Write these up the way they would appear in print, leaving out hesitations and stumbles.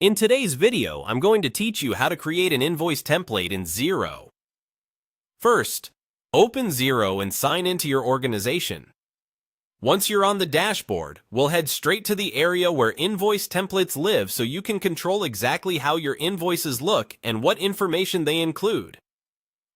In today's video, I'm going to teach you how to create an invoice template in Xero. First, open Xero and sign into your organization. Once you're on the dashboard, we'll head straight to the area where invoice templates live so you can control exactly how your invoices look and what information they include.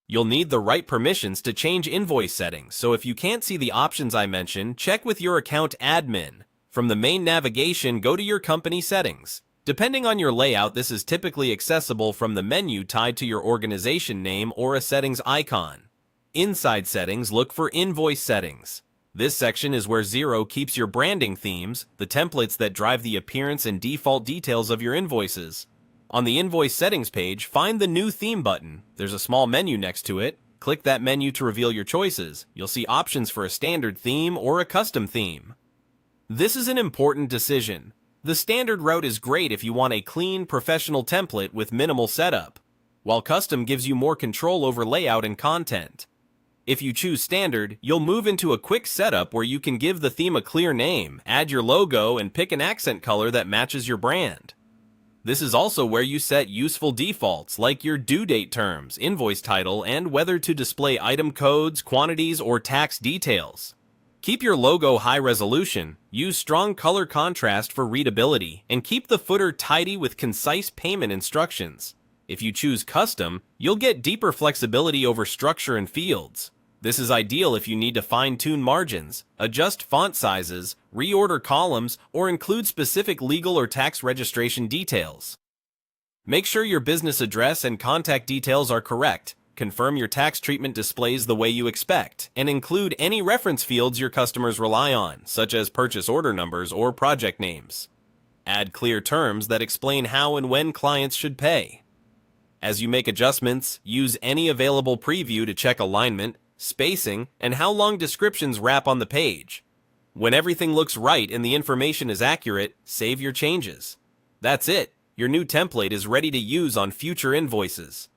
You'll need the right permissions to change invoice settings, so if you can't see the options I mentioned, check with your account admin. From the main navigation, go to your company settings. Depending on your layout, this is typically accessible from the menu tied to your organization name or a settings icon. Inside settings, look for Invoice Settings. This section is where Xero keeps your branding themes, the templates that drive the appearance and default details of your invoices. On the Invoice Settings page, find the New Theme button. There's a small menu next to it. Click that menu to reveal your choices. You'll see options for a standard theme or a custom theme. This is an important decision. The standard route is great if you want a clean, professional template with minimal setup, while custom gives you more control over layout and content. If you choose standard, you'll move into a quick setup where you can give the theme a clear name, add your logo, and pick an accent color that matches your brand. This is also where you set useful defaults like your due date terms, invoice title, and whether to display item codes, quantities, or tax details. Keep your logo high resolution, use strong color contrast for readability, and keep the footer tidy with concise payment instructions. If you choose custom, you'll get deeper flexibility over structure and fields. This is ideal if you need to fine-tune margins, adjust font sizes, reorder columns, or include specific legal or tax registration details. Make sure your business address and contact details are correct. Confirm your tax treatment displays the way you expect, and include any reference fields your customers rely on, such as purchase order numbers or project names. Add clear terms that explain how and when clients should pay. As you make adjustments, use any available preview to check alignment, spacing, and how long descriptions wrap on the page. When everything looks right and the information is accurate, save your changes. That's it. Your new template is ready to use on future invoices.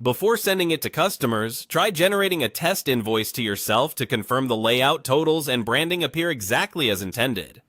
Before sending it to customers, try generating a test invoice to yourself to confirm the layout, totals, and branding appear exactly as intended.